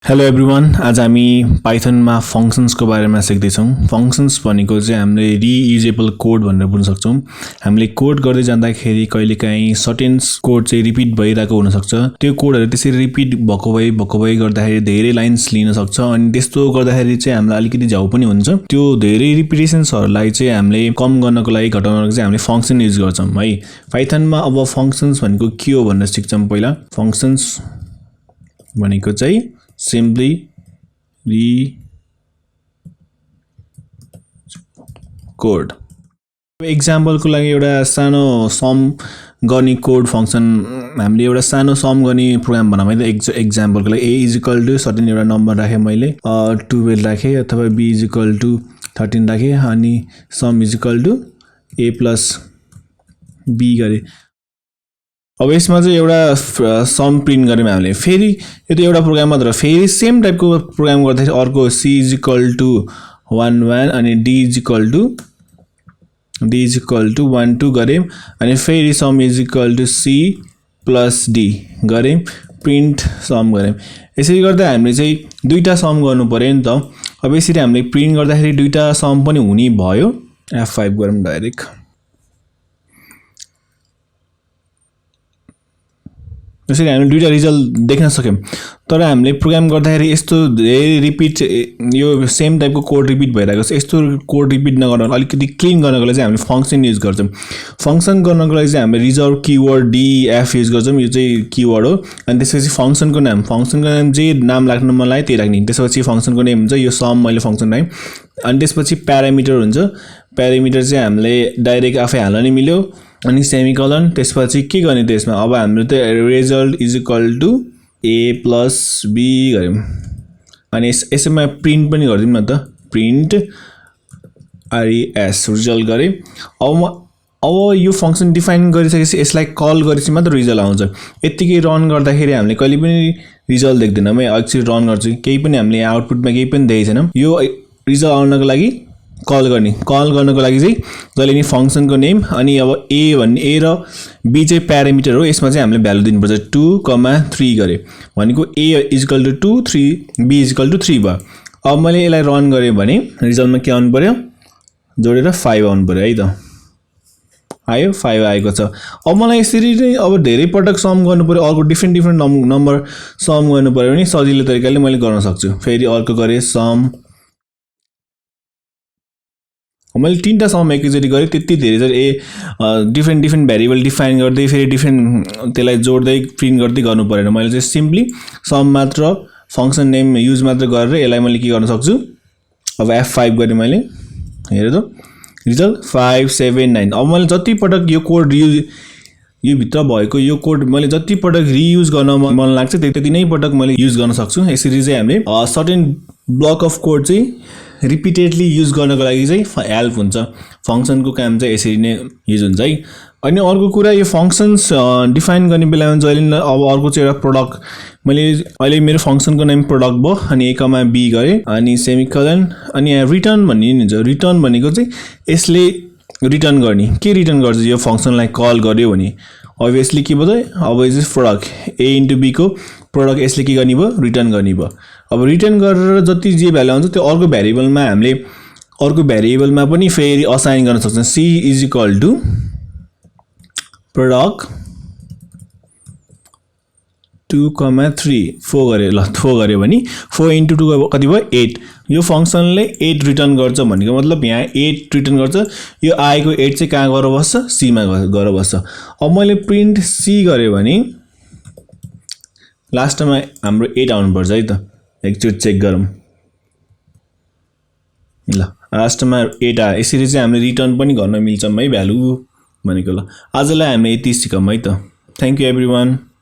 Hello everyone, आज हामी पाइथनमा फंक्शन्सको बारेमा सिक्दै छौं। फंक्शन्स भनेको चाहिँ हामीले रियुजेबल कोड भनेर बुझ्न सक्छौं। हामीले कोड गर्दै जाँदाखेरि कहिलेकाहीँ सर्टेन कोड चाहिँ रिपिट भइरहेको हुन सक्छ। त्यो कोडहरु त्यसरी रिपिट भएको भई गर्दाखेरि धेरै लाइन्स लिन सक्छ अनि त्यस्तो गर्दाखेरि चाहिँ हामीलाई अलिकति झ्याउ पनि हुन्छ। त्यो धेरै रिपिटेसन्सहरुलाई चाहिँ हामीले कम गर्नको लागि घटाउनको चाहिँ हामीले फंक्शन युज गर्छौं है। पाइथनमा अब फंक्शन्स भनेको के हो भनेर सिक्छौं। पहिला फंक्शन्स भनेको चाहिँ simply कोड। एक्जाम्पल को लागि एउटा सानो सम गर्ने कोड फंक्शन हामीले एउटा सानो सम गर्ने प्रोग्राम बनाऊँ है। एक्जाम्पल को लागि a = सर्टेन एउटा नम्बर राखे मैले 12 राखे अथवा b = 13 राखे अनि सम = a + b गरे। अब यसमा चाहिँ एउटा सम प्रिन्ट गर्यौं हामीले। फेरि यो त एउटा प्रोग्राम मात्र, फेरि सेम टाइपको प्रोग्राम गर्दाखेरि अर्को c = 1 1 अनि d = 1 2 गऱ्यौं अनि फेरि सम c + d गऱ्यौं, प्रिन्ट सम गऱ्यौं। यसरी गर्दा हामीले चाहिँ दुईटा सम गर्नु पर्यो नि त। अब यसरी हामीले प्रिन्ट गर्दाखेरि दुईटा सम पनि हुने भयो। F5 गरौँ डाइरेक्ट। यसरी हामीले दुईटा रिजल्ट देख्न सक्यौं। तर हामीले प्रोग्राम गर्दाखेरि यस्तो धेरै रिपिट यो सेम टाइपको कोड रिपिट भइरहेको छ। यस्तो कोड रिपिट नगर्न अलिकति क्लीन गर्नको लागि चाहिँ हामीले फंक्शन युज गर्छौं। फंक्शन गर्नको लागि चाहिँ हामीले रिजर्भ कीवर्ड df युज गर्छौं। यो चाहिँ कीवर्ड हो अनि त्यसपछि फंक्शनको नाम जे नाम राख्न मन लाग्यो त्यही राख्ने। त्यसपछि फंक्शनको नेम हुन्छ। यो सम मैले फंक्शन राखेँ अनि त्यसपछि प्यारामिटर हुन्छ। प्यारामिटर चाहिँ हामीले डाइरेक्ट आफै हाल्न नि मिल्यो अनि सेमिकोलन। त्यसपछि के गर्ने त्यसमा अब हाम्रो त रिजल्ट = a + b गर्यौं अनि यसैमा प्रिन्ट पनि गर्दियौं न त। प्रिन्ट res रिजल्ट गरे। अब यो फंक्शन डिफाइन गरिसकेपछि यसलाई कल गरेपछि मात्र रिजल्ट आउँछ। यतिकै रन गर्दाखेरि हामीले कहिले पनि रिजल्ट देख्दैनौं। म एकचोटी रन गर्छु, केही पनि हामीले आउटपुटमा केही पनि देखेको छैनौं। यो रिजल्ट आउनको लागि कल गर्नको लागि चाहिँ जहिले नि फंक्शनको नेम अनि अब a र b चाहिँ प्यारामिटर हो। यसमा चाहिँ हामीले भ्यालु दिनुपर्छ 2, 3 गरे भनेको a = 2 3 b = 3 भयो। अब मैले यसलाई रन गरे भने रिजल्टमा के आउनु पर्यो, जोडेर 5 आउनु पर्यो है त। आयो 5 आएको छ। अब मलाई यसरी नै अब धेरै पटक सम गर्नु पर्यो, अर्को डिफरेन्ट नम्बर सम गर्नु पर्यो भने सजिलो तरिकाले मैले गर्न सक्छु। फेरि अर्को गरे सम। मैले तीनटा सम एकैचोटी गरे। त्यति धेरै चाहिँ डिफरेन्ट भेरिएबल डिफाइन गर्दै फेरि डिफरेन्ट त्यसलाई जोड्दै प्रिन्ट गर्दै गर्नु परेन। मैले चाहिँ सिम्पली सम मात्र फंक्शन नेम युज मात्र गरेर यसलाई मैले के गर्न सक्छु। अब F5 गरे मैले, हेर त रिजल्ट 5 7 9। अब मैले जति पटक यो कोड यो भित्र भएको यो कोड मैले जति पटक रियुज गर्न मन लाग्छ त्यति नै पटक मैले युज गर्न सक्छु। यसरी चाहिँ हामीले सर्टेन ब्लक अफ कोड चाहिँ रिपिटेडली युज गर्नको लागि चाहिँ हेल्प हुन्छ। फंक्शनको काम चाहिँ यसरी नै युज हुन्छ है। अनि अर्को कुरा, यो फंक्शन्स डिफाइन गर्ने बेलामा जहिले अब अर्को चाहिँ एउटा प्रोडक्ट मैले अहिले मेरो फंक्शनको नेम प्रोडक्ट भयो अनि a, b गरे अनि सेमिकोलन अनि यहाँ रिटर्न भन्ने हुन्छ। रिटर्न भनेको चाहिँ यसले रिटर्न गर्ने। के रिटर्न गर्छ यो फंक्शनलाई कल गर्यो भने अभियसली के भयो त। अब यो प्रोडक्ट a * b को प्रोडक्ट यसले के गर्ने भयो, रिटर्न गर्ने भयो। अब रिटर्न गरेर जति जे भ्यालु आउँछ त्यो अर्को भेरिएबलमा हामीले अर्को भेरिएबलमा पनि फेरि असाइन गर्न सक्छौं। c = प्रोडक्ट 2, 3 4 गरे। ल 4 गरे भने 4 * 2 कति भयो 8। यो फंक्शनले 8 रिटर्न गर्छ भनेको मतलब यहाँ 8 रिटर्न गर्छ। यो आएको 8 चाहिँ कहाँ गएर बस्छ, c मा गएर बस्छ। अब मैले प्रिन्ट c गरे भने लास्टमा हाम्रो 8 आउनु पर्छ है त। एकचोटी चेक गरौँ। ल लास्टमा 8 आयो। यसरी चाहिँ हामीले रिटर्न पनि गर्न मिल्छ है भ्यालु भनेको। ल आजलाई हामीले यति सिकौं है त। Thank you everyone.